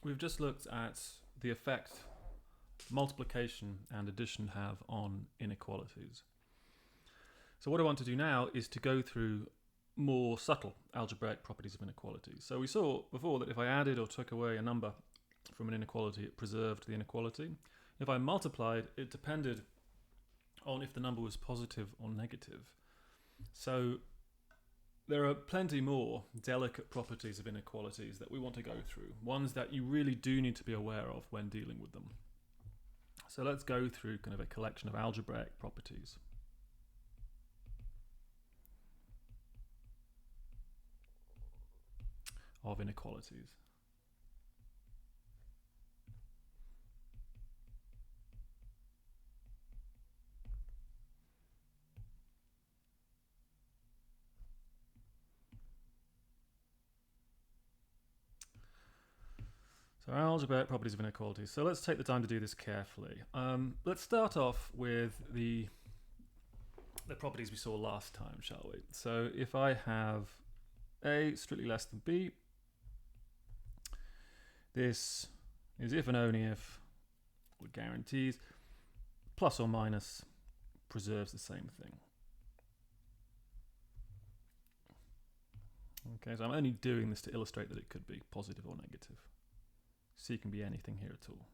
we've just looked at the effect multiplication and addition have on inequalities. So what I want to do now is to go through more subtle algebraic properties of inequalities. So we saw before that if I added or took away a number from an inequality, it preserved the inequality. If I multiplied, it depended on if the number was positive or negative. So there are plenty more delicate properties of inequalities that we want to go through, ones that you really do need to be aware of when dealing with them. So let's go through kind of a collection of algebraic properties. Of inequalities. So algebraic properties of inequalities. So let's take the time to do this carefully. Let's start off with the properties we saw last time, shall we? So if I have A strictly less than B, this is if and only if, or guarantees, plus or minus preserves the same thing. Okay, so I'm only doing this to illustrate that it could be positive or negative. C can be anything here at all.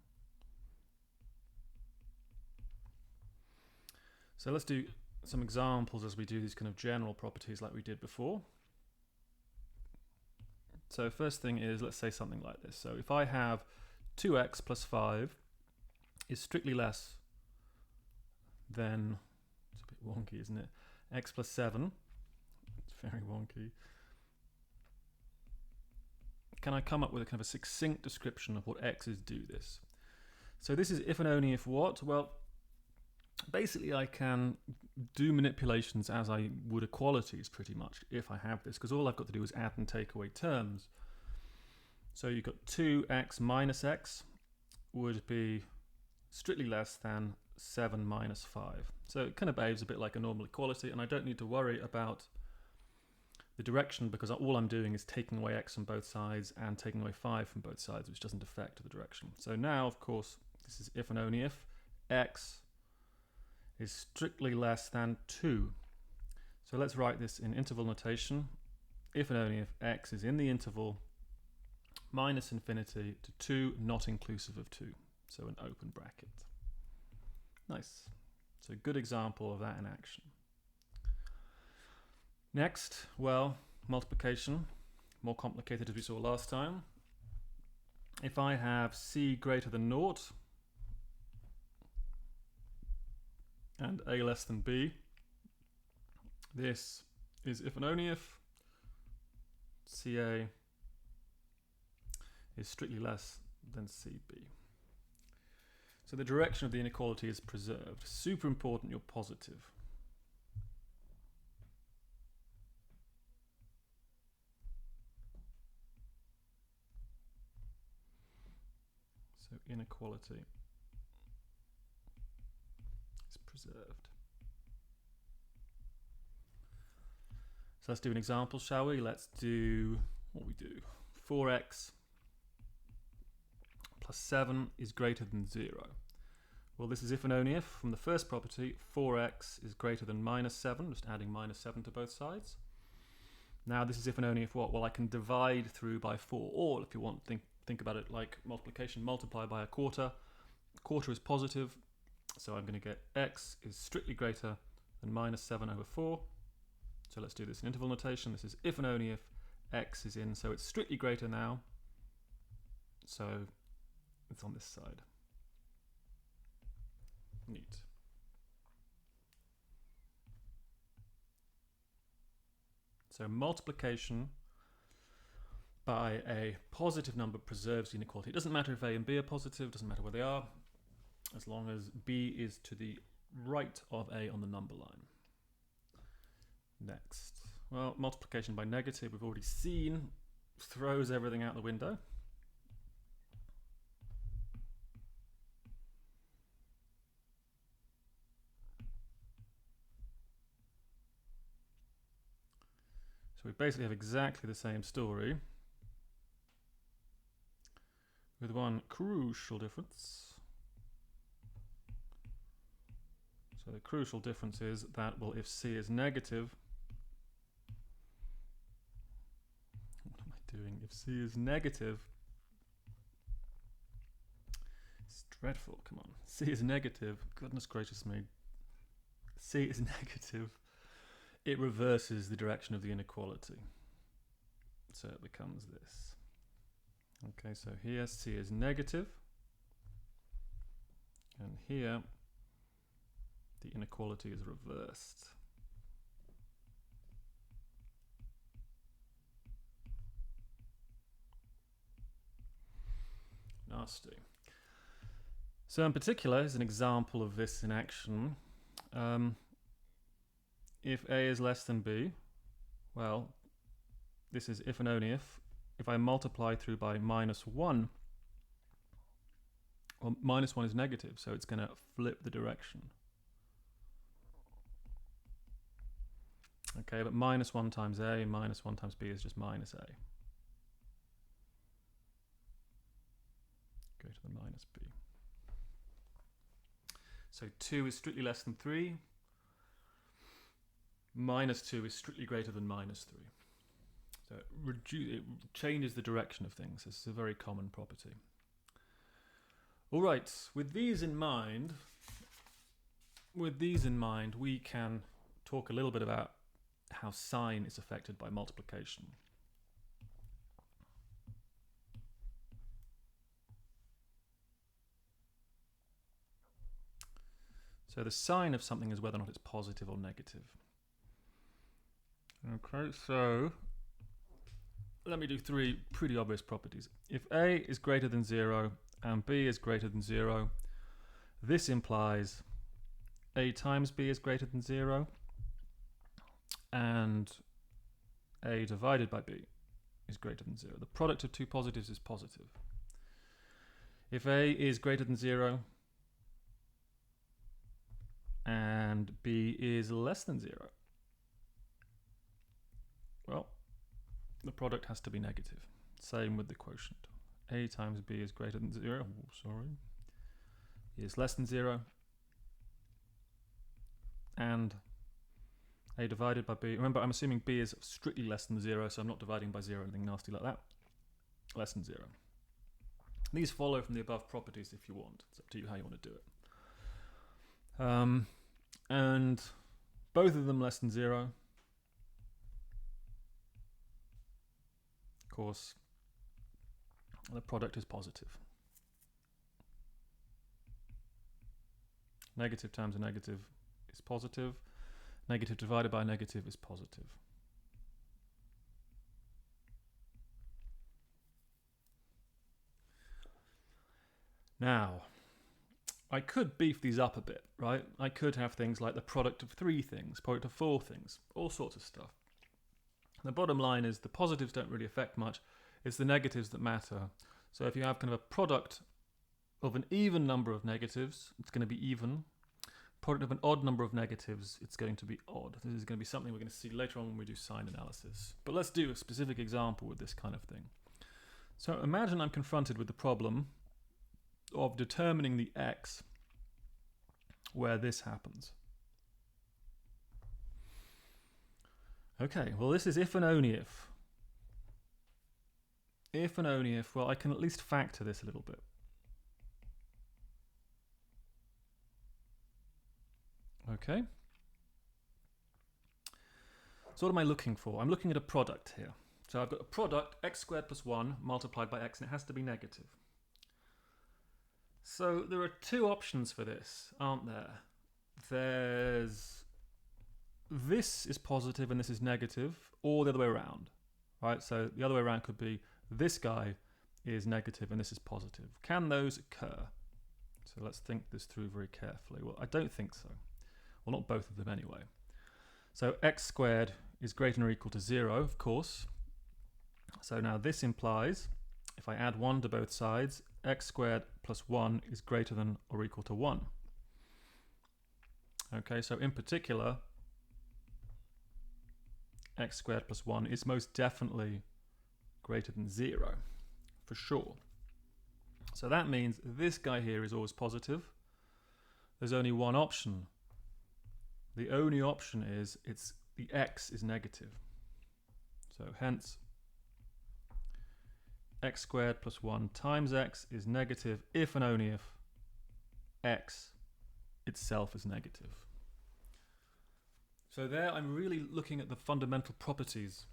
So let's do some examples as we do these kind of general properties like we did before. So first thing is, let's say something like this. So if I have 2x plus 5 is strictly less than, it's a bit wonky, isn't it? X plus 7, it's very wonky. Can I come up with a kind of a succinct description of what x's do this? So this is if and only if what? Well, basically I can do manipulations as I would equalities pretty much if I have this, because all I've got to do is add and take away terms. So you've got 2x minus x would be strictly less than 7 minus 5. So it kind of behaves a bit like a normal equality, and I don't need to worry about the direction because all I'm doing is taking away x on both sides and taking away 5 from both sides, which doesn't affect the direction. So now, of course, this is if and only if x is strictly less than 2. So let's write this in interval notation. If and only if x is in the interval minus infinity to 2, not inclusive of 2. So an open bracket. Nice. So a good example of that in action. Next, well, multiplication. More complicated as we saw last time. If I have c greater than 0 and a less than b, this is if and only if ca is strictly less than cb. So the direction of the inequality is preserved. Super important you're positive. So inequality is preserved. So let's do an example, shall we? Let's do what we do. 4x plus 7 is greater than 0. Well, this is if and only if, from the first property, 4x is greater than minus 7, just adding minus 7 to both sides. Now this is if and only if what? Well, I can divide through by 4, or if you want, think about it like multiplication, multiply by a quarter. A quarter is positive, so I'm going to get x is strictly greater than minus 7 over 4. So let's do this in interval notation. This is if and only if x is in, so it's strictly greater now. So it's on this side. Neat. So multiplication by a positive number preserves the inequality. It doesn't matter if a and b are positive, doesn't matter where they are, as long as b is to the right of a on the number line. Next. Well, multiplication by negative, we've already seen, throws everything out the window. So we basically have exactly the same story with one crucial difference. So the crucial difference is that, well, if c is negative, what am I doing? If c is negative, it's dreadful, come on. C is negative, goodness gracious me. C is negative, it reverses the direction of the inequality. So it becomes this. Okay, so here c is negative, and here the inequality is reversed. Nasty. So in particular, as an example of this in action, if a is less than b, well, this is if and only if I multiply through by -1, well, -1 is negative, so it's going to flip the direction. Okay, but -1 times a, -1 times b is just minus a. Go to the minus b. So 2 is strictly less than 3. -2 is strictly greater than -3. So it changes the direction of things. This is a very common property. All right, with these in mind, we can talk a little bit about how sign is affected by multiplication. So the sign of something is whether or not it's positive or negative. Okay, so let me do 3 pretty obvious properties. If a is greater than 0 and b is greater than 0, this implies a times b is greater than 0 and a divided by b is greater than 0. The product of two positives is positive. If a is greater than 0 and b is less than 0, well, the product has to be negative. Same with the quotient. A times b is greater than 0. Oh, sorry. B is less than 0. And a divided by b. Remember, I'm assuming b is strictly less than 0, so I'm not dividing by 0 or anything nasty like that. Less than 0. These follow from the above properties if you want. It's up to you how you want to do it. And both of them less than 0. Of course, the product is positive. Negative times a negative is positive. Negative divided by a negative is positive. Now, I could beef these up a bit, right? I could have things like the product of 3 things, product of 4 things, all sorts of stuff. The bottom line is the positives don't really affect much. It's the negatives that matter. So if you have kind of a product of an even number of negatives, it's going to be even. Product of an odd number of negatives, it's going to be odd. This is going to be something we're going to see later on when we do sign analysis. But let's do a specific example with this kind of thing. So imagine I'm confronted with the problem of determining the x where this happens. Okay, well, this is if and only if. If and only if, well, I can at least factor this a little bit. Okay. So what am I looking for? I'm looking at a product here. So I've got a product, x squared plus 1 multiplied by x, and it has to be negative. So there are 2 options for this, aren't there? There's this is positive and this is negative, or the other way around, right? So the other way around could be this guy is negative and this is positive. Can those occur? So let's think this through very carefully. Well, I don't think so. Well, not both of them anyway. So x squared is greater than or equal to 0, of course. So now this implies, if I add 1 to both sides, x squared plus 1 is greater than or equal to 1. Okay, so in particular, x squared plus 1 is most definitely greater than 0, for sure. So that means this guy here is always positive. There's only one option. The only option is the x is negative. So hence x squared plus 1 times x is negative if and only if x itself is negative. So there I'm really looking at the fundamental properties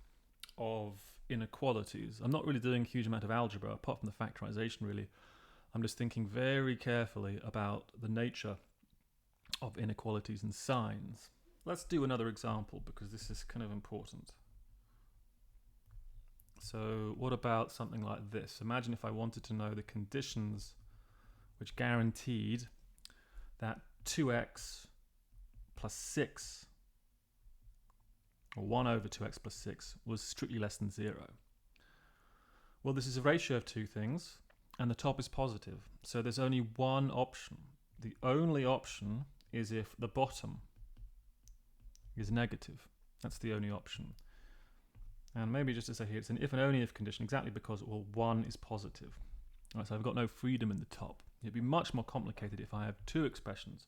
of inequalities. I'm not really doing a huge amount of algebra apart from the factorization really. I'm just thinking very carefully about the nature of inequalities and signs. Let's do another example because this is kind of important. So what about something like this? Imagine if I wanted to know the conditions which guaranteed that 2x plus 6 or 1 over 2x plus 6 was strictly less than 0. Well, this is a ratio of two things and the top is positive. So there's only one option. The only option is if the bottom is negative. That's the only option. And maybe just to say here, it's an if and only if condition exactly because, well, 1 is positive. Right, so I've got no freedom in the top. It'd be much more complicated if I have two expressions,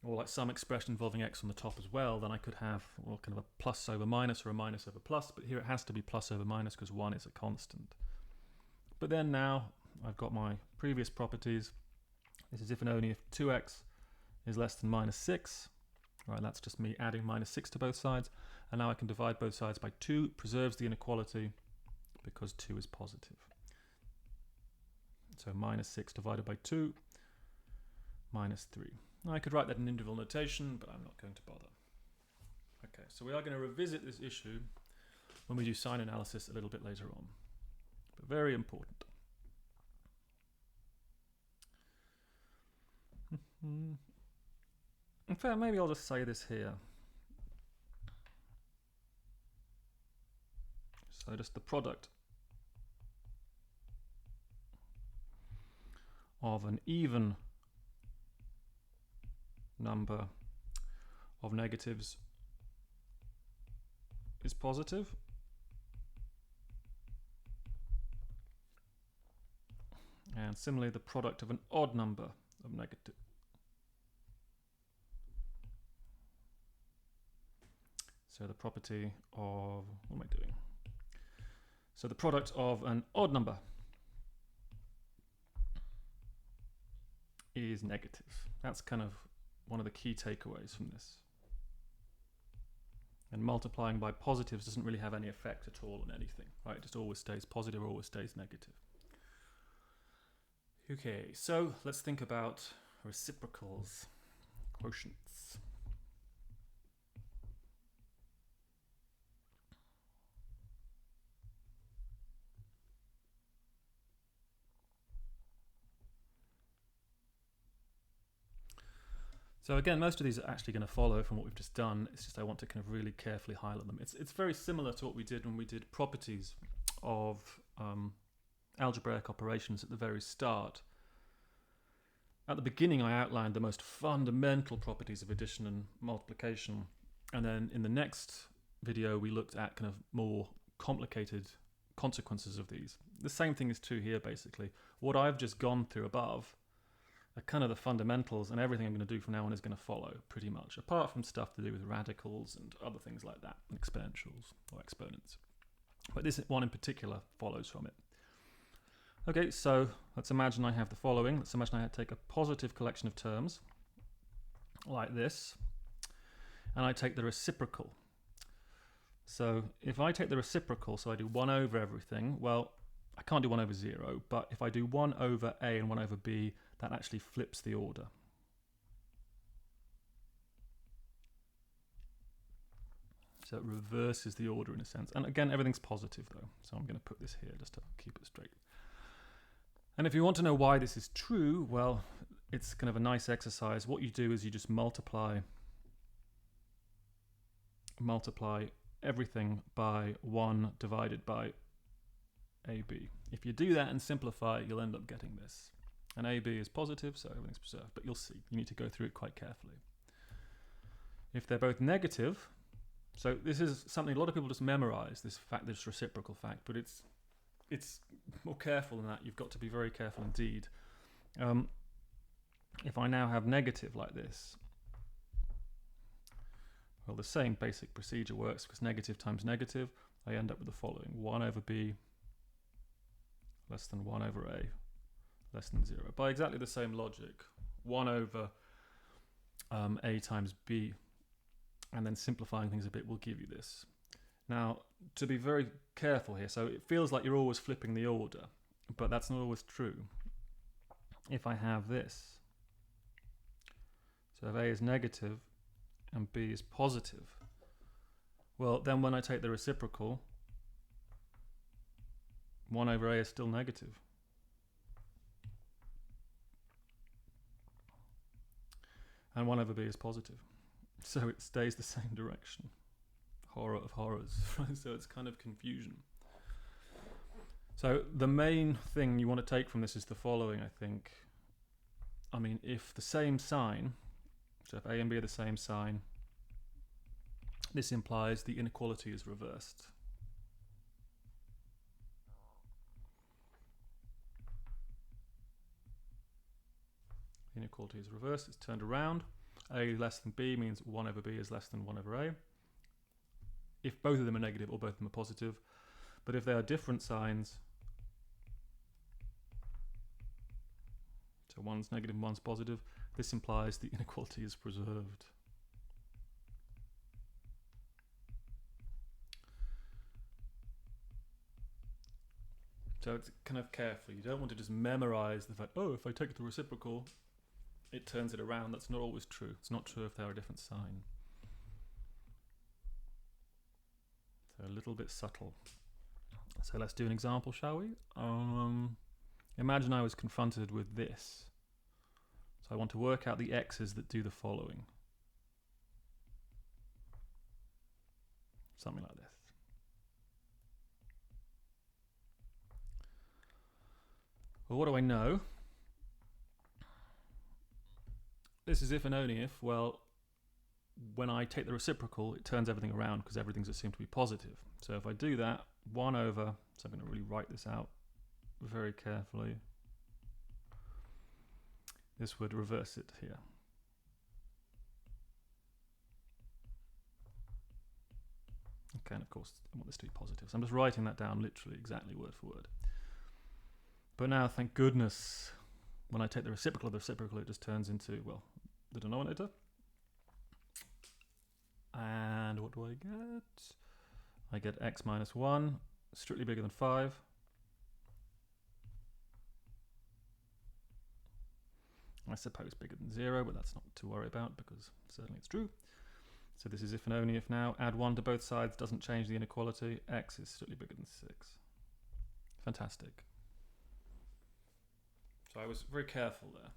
or like some expression involving x on the top as well. Then I could have, well, kind of a plus over minus or a minus over plus, but here it has to be plus over minus because 1 is a constant. But then now I've got my previous properties. This is if and only if 2x is less than minus 6. Right, that's just me adding minus 6 to both sides. And now I can divide both sides by 2, preserves the inequality because 2 is positive. So minus 6 divided by 2, minus 3. Now I could write that in interval notation, but I'm not going to bother. Okay, so we are going to revisit this issue when we do sign analysis a little bit later on. But very important. In fact, maybe I'll just say this here. So just the product of an even number of negatives is positive. And similarly, the product of an odd number of negative. So the property of, what am I doing? So the product of an odd number is negative. That's kind of one of the key takeaways from this. And multiplying by positives doesn't really have any effect at all on anything, right? It just always stays positive or always stays negative. Okay, so let's think about reciprocals, quotients. So again, most of these are actually going to follow from what we've just done. It's just I want to kind of really carefully highlight them. It's very similar to what we did when we did properties of algebraic operations at the very start. At the beginning, I outlined the most fundamental properties of addition and multiplication. And then in the next video, we looked at kind of more complicated consequences of these. The same thing is true here, basically. What I've just gone through above are kind of the fundamentals, and everything I'm going to do from now on is going to follow pretty much, apart from stuff to do with radicals and other things like that, and exponentials or exponents. But this one in particular follows from it. Okay, so let's imagine I have the following. Let's imagine I take a positive collection of terms like this, and I take the reciprocal. So if I take the reciprocal, so I do 1 over everything, well, I can't do 1 over 0, but if I do 1 over a and 1 over b, that actually flips the order. So it reverses the order in a sense. And again, everything's positive though, so I'm going to put this here just to keep it straight. And if you want to know why this is true, well, it's kind of a nice exercise. What you do is you just multiply everything by 1 divided by AB. If you do that and simplify, you'll end up getting this. And AB is positive, so everything's preserved. But you'll see, you need to go through it quite carefully. If they're both negative, so this is something a lot of people just memorize, this fact, this reciprocal fact, but it's it's more careful than that. You've got to be very careful indeed. If I now have negative like this, well, the same basic procedure works, because negative times negative, I end up with the following: 1 over b less than 1 over a less than 0. By exactly the same logic, 1 over a times b, and then simplifying things a bit will give you this. Now, to be very careful here, so it feels like you're always flipping the order, but that's not always true. If I have this, so if a is negative and b is positive, well, then when I take the reciprocal, 1 over a is still negative. And 1 over b is positive. So it stays the same direction. Horror of horrors. So it's kind of confusion. So the main thing you want to take from this is the following, I think. I mean, if the same sign, so if a and b are the same sign, this implies the inequality is reversed. Inequality is reversed, it's turned around. A less than b means 1 over b is less than 1 over a. If both of them are negative or both of them are positive. But if they are different signs, so one's negative and one's positive, this implies the inequality is preserved. So it's kind of careful. You don't want to just memorize the fact, oh, if I take the reciprocal, it turns it around. That's not always true. It's not true if they're a different sign. So a little bit subtle. So let's do an example, shall we? Imagine I was confronted with this. So I want to work out the x's that do the following. Something like this. Well, what do I know? This is if and only if, well, when I take the reciprocal, it turns everything around because everything's assumed to be positive. So if I do that, 1 over, so I'm going to really write this out very carefully. This would reverse it here. Okay, and of course, I want this to be positive. So I'm just writing that down literally, exactly word for word. But now, thank goodness, when I take the reciprocal of the reciprocal, it just turns into, well, the denominator. And what do I get? I get x minus 1, strictly bigger than 5. I suppose bigger than 0, but that's not to worry about because certainly it's true. So this is if and only if now. Add 1 to both sides, doesn't change the inequality. X is strictly bigger than 6. Fantastic. So I was very careful there.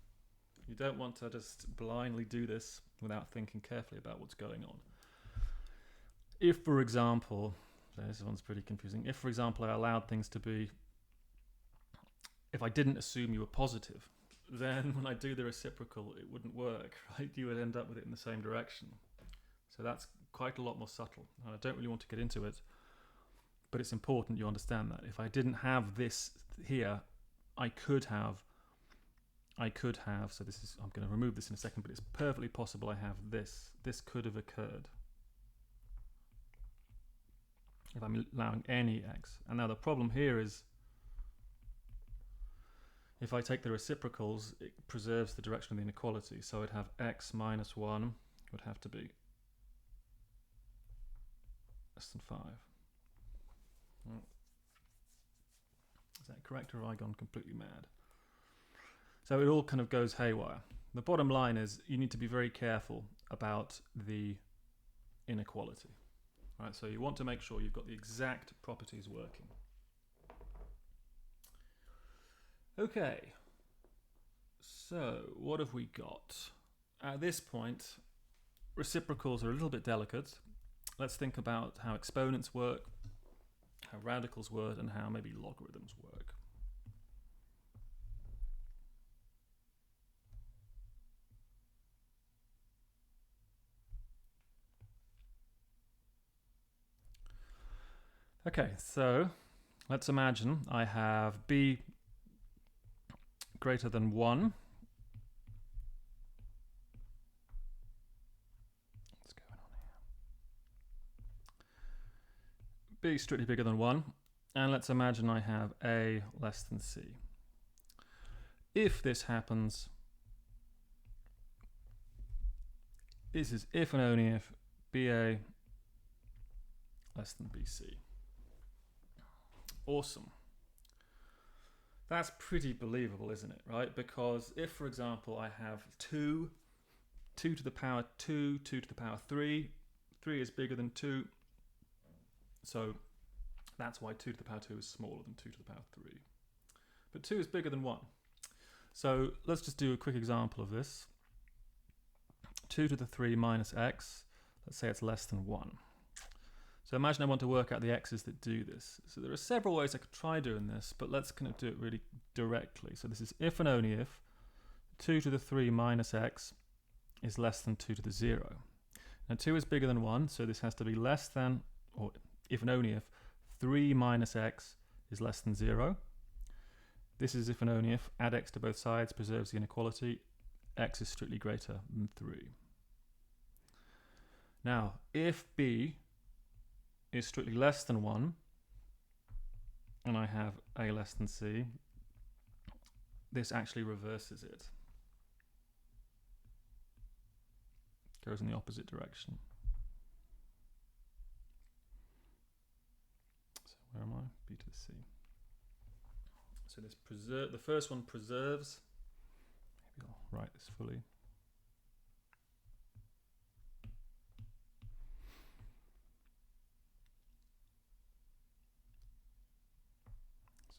You don't want to just blindly do this without thinking carefully about what's going on. If, for example, this one's pretty confusing. If, for example, I allowed things to be, if I didn't assume you were positive, then when I do the reciprocal, it wouldn't work, right? You would end up with it in the same direction. So that's quite a lot more subtle. And I don't really want to get into it, but it's important you understand that. If I didn't have this here, I could have, so this is, I'm going to remove this in a second, but it's perfectly possible I have this. This could have occurred if I'm allowing any x. And now the problem here is, if I take the reciprocals, it preserves the direction of the inequality. So I'd have x minus 1 would have to be less than 5. Is that correct, or have I gone completely mad? So it all kind of goes haywire. The bottom line is you need to be very careful about the inequality. Right, so you want to make sure you've got the exact properties working. Okay, so what have we got? At this point, reciprocals are a little bit delicate. Let's think about how exponents work, how radicals work, and how maybe logarithms work. Okay, so let's imagine I have b greater than 1. What's going on here? B strictly bigger than 1. And let's imagine I have a less than c. If this happens, this is if and only if BA less than BC. Awesome. That's pretty believable, isn't it, right? Because if, for example, I have 2 to the power 2, 2 to the power 3, 3 is bigger than 2, so that's why 2 to the power 2 is smaller than 2 to the power 3. But 2 is bigger than 1. So let's just do a quick example of this. 2 to the 3 minus x, let's say it's less than 1. So imagine I want to work out the x's that do this. So there are several ways I could try doing this, but let's kind of do it really directly. So this is if and only if 2 to the 3 minus x is less than 2 to the 0. Now 2 is bigger than 1, so this has to be less than, or if and only if 3 minus x is less than 0. This is if and only if add x to both sides preserves the inequality, x is strictly greater than 3. Now, if b is strictly less than 1, and I have a less than c, this actually reverses it. Goes in the opposite direction. So where am I? B to the c. So this the first one preserves. Maybe I'll write this fully.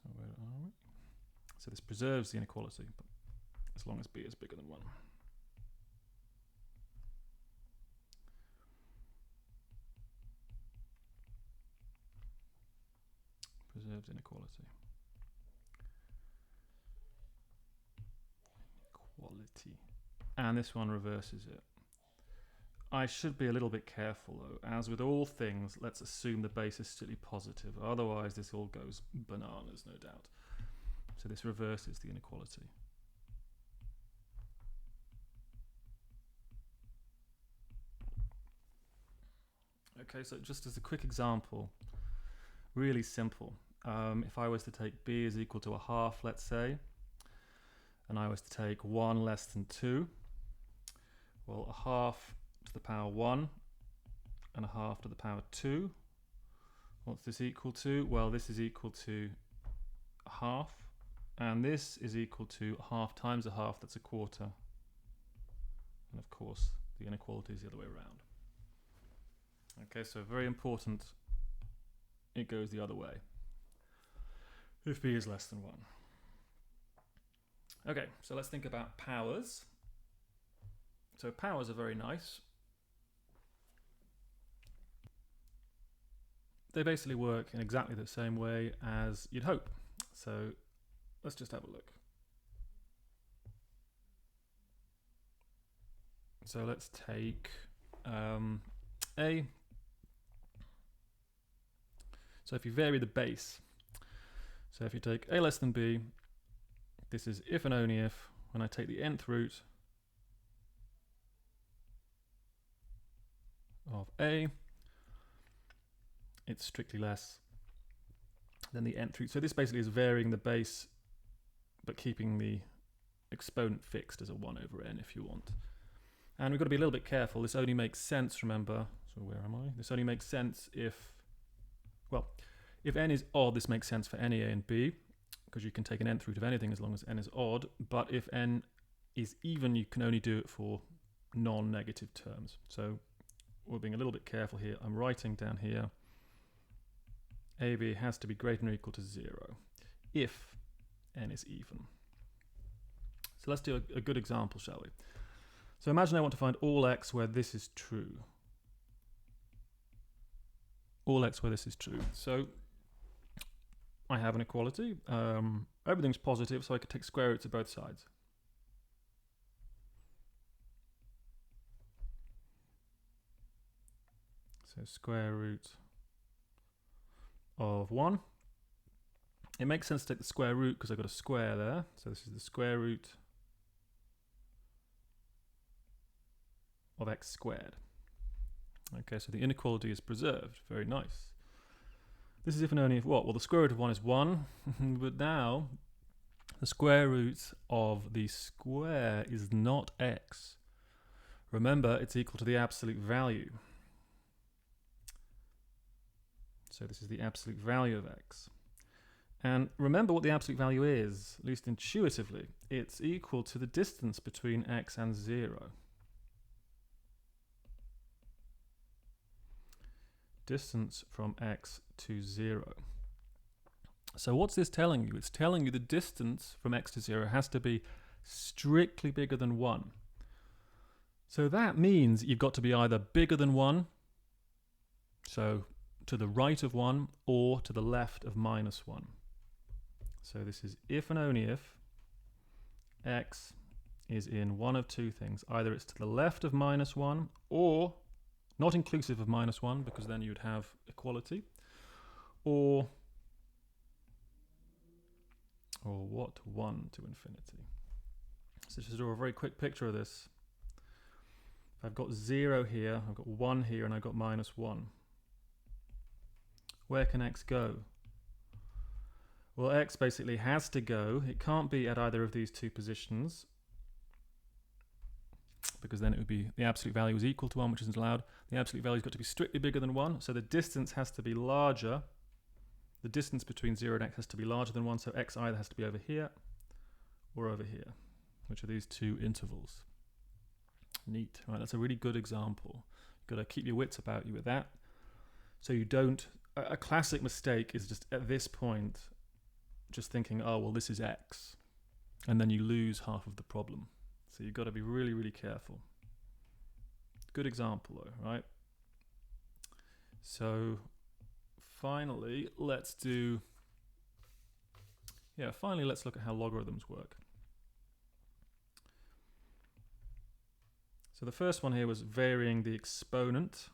So where are we? So this preserves the inequality, but as long as b is bigger than 1. Preserves inequality. And this one reverses it. I should be a little bit careful though. As with all things, let's assume the base is strictly positive. Otherwise this all goes bananas, no doubt. So this reverses the inequality. Okay, so just as a quick example, really simple. If I was to take b is equal to a half, let's say, and I was to take 1 less than 2, well, a half to the power 1 and a half to the power 2. What's this equal to? Well, this is equal to a half, and this is equal to a half times a half, that's a quarter. And of course, the inequality is the other way around. Okay, so very important, it goes the other way if b is less than 1. Okay, so let's think about powers. So powers are very nice. They basically work in exactly the same way as you'd hope. So let's just have a look. So let's take a. So if you vary the base, so if you take a less than b, this is if and only if, when I take the nth root of a, it's strictly less than the nth root. So this basically is varying the base, but keeping the exponent fixed as a 1 over n if you want. And we've got to be a little bit careful. This only makes sense, remember, so where am I? This only makes sense if, well, if n is odd, this makes sense for any a and b, because you can take an nth root of anything as long as n is odd. But if n is even, you can only do it for non-negative terms. So we're being a little bit careful here. I'm writing down here, AB has to be greater than or equal to 0 if n is even. So let's do a good example, shall we? So imagine I want to find all x where this is true. All x where this is true. So I have an equality. Everything's positive, so I could take square roots of both sides. So square root of 1 it makes sense to take the square root because I've got a square there. So this is the square root of x squared. Okay, so the inequality is preserved. Very nice. This is if and only if what? Well, the square root of 1 is 1, but now the square root of the square is not x. Remember, it's equal to the absolute value. So this is the absolute value of x. And remember what the absolute value is, at least intuitively. It's equal to the distance between x and 0. Distance from x to 0. So what's this telling you? It's telling you the distance from x to 0 has to be strictly bigger than 1. So that means you've got to be either bigger than 1, so to the right of 1, or to the left of minus 1. So this is if and only if x is in one of two things. Either it's to the left of minus 1, or not inclusive of minus 1, because then you'd have equality, or what? 1 to infinity. So just draw a very quick picture of this. If I've got 0 here, I've got 1 here, and I've got minus 1. Where can x go? Well, x basically has to go. It can't be at either of these two positions, because then it would be the absolute value is equal to 1, which isn't allowed. The absolute value has got to be strictly bigger than 1, so the distance has to be larger. The distance between 0 and x has to be larger than 1, so x either has to be over here or over here, which are these two intervals. Neat. Right, that's a really good example. You've got to keep your wits about you with that. So you don't... A classic mistake is just at this point just thinking, oh, well, this is x, and then you lose half of the problem. So you've got to be really, really careful. Good example, though, right? So finally, let's look at how logarithms work. So the first one here was varying the exponent,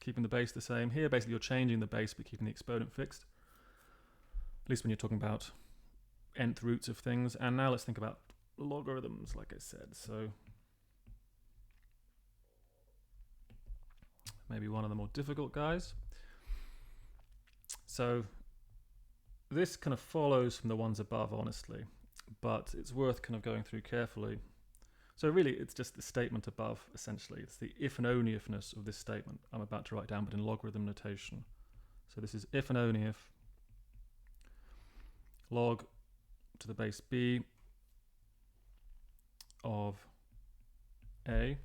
keeping the base the same. Here, basically, you're changing the base but keeping the exponent fixed, at least when you're talking about nth roots of things. And now let's think about logarithms, like I said. So maybe one of the more difficult guys. So this kind of follows from the ones above, honestly, but it's worth kind of going through carefully. So really, it's just the statement above, essentially. It's the if and only ifness of this statement I'm about to write down, but in logarithm notation. So this is if and only if log to the base b of a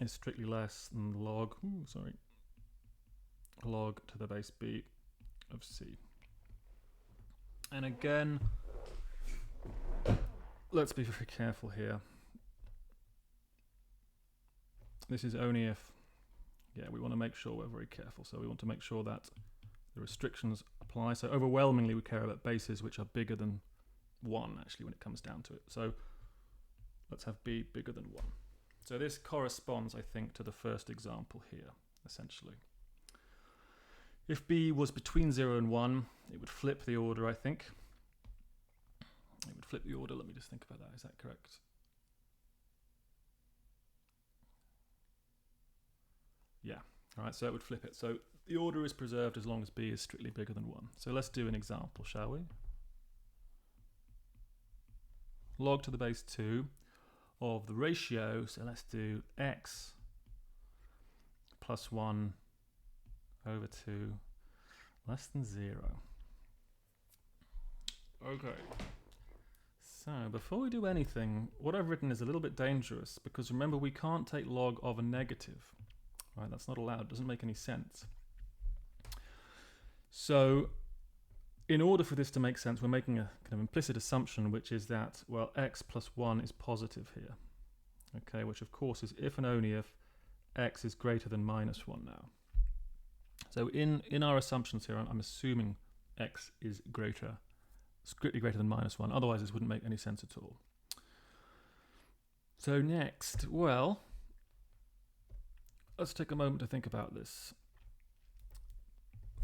is strictly less than log to the base b of c. And again, let's be very careful here. This is only if, we want to make sure we're very careful. So we want to make sure that the restrictions apply. So overwhelmingly, we care about bases which are bigger than 1, actually, when it comes down to it. So let's have b bigger than 1. So this corresponds, I think, to the first example here, essentially. If b was between 0 and 1, it would flip the order, I think. It would flip the order. Let me just think about that. Is that correct? Yeah. All right, so it would flip it. So the order is preserved as long as b is strictly bigger than 1. So let's do an example, shall we? Log to the base 2 of the ratio. So let's do x plus 1 over 2 less than 0. Okay. So before we do anything, what I've written is a little bit dangerous, because remember, we can't take log of a negative. Right? That's not allowed. It doesn't make any sense. So in order for this to make sense, we're making a kind of implicit assumption, which is that, well, x plus 1 is positive here. Okay, which of course is if and only if x is greater than minus 1 now. So in our assumptions here, I'm assuming x is strictly greater than minus 1. Otherwise, this wouldn't make any sense at all. So next, well, let's take a moment to think about this.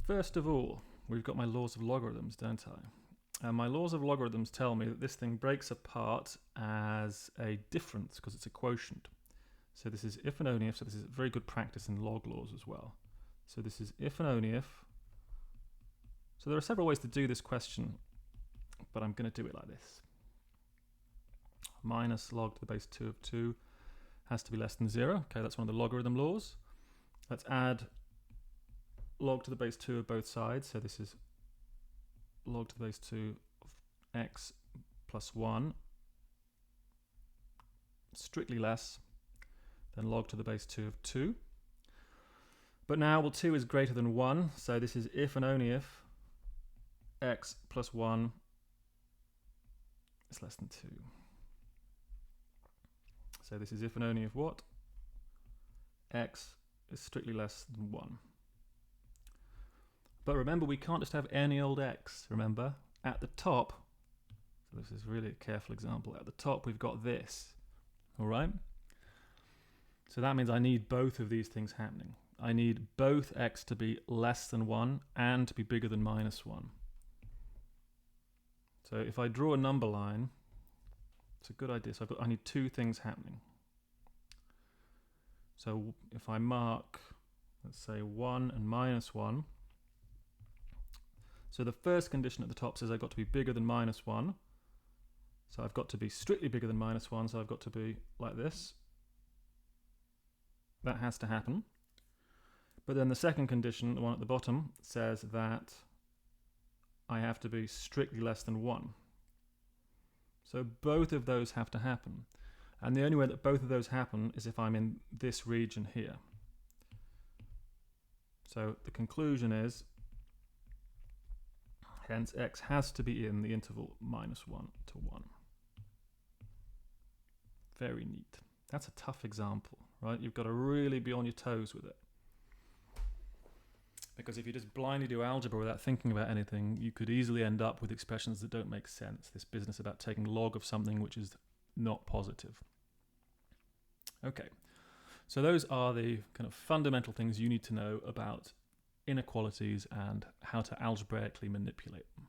First of all, we've got my laws of logarithms, don't I? And my laws of logarithms tell me that this thing breaks apart as a difference because it's a quotient. So this is if and only if, so this is very good practice in log laws as well. So this is if and only if. So there are several ways to do this question, but I'm going to do it like this. Minus log to the base 2 of 2 has to be less than 0. Okay, that's one of the logarithm laws. Let's add log to the base 2 of both sides. So this is log to the base 2 of x plus 1, strictly less than log to the base 2 of 2. But now, well, 2 is greater than 1, so this is if and only if x plus 1 is less than 2. So this is if and only if what? X is strictly less than 1. But remember, we can't just have any old x, remember? At the top, so this is really a careful example, at the top we've got this, all right? So that means I need both of these things happening. I need both x to be less than 1 and to be bigger than minus 1. So if I draw a number line, it's a good idea. So I need two things happening. So if I mark, let's say 1 and minus 1, so the first condition at the top says I've got to be bigger than minus 1. So I've got to be strictly bigger than minus 1, so I've got to be like this. That has to happen. But then the second condition, the one at the bottom, says that I have to be strictly less than 1. So both of those have to happen. And the only way that both of those happen is if I'm in this region here. So the conclusion is, hence x has to be in the interval minus 1 to 1. Very neat. That's a tough example, right? You've got to really be on your toes with it. Because if you just blindly do algebra without thinking about anything, you could easily end up with expressions that don't make sense. This business about taking log of something which is not positive. Okay, so those are the kind of fundamental things you need to know about inequalities and how to algebraically manipulate them.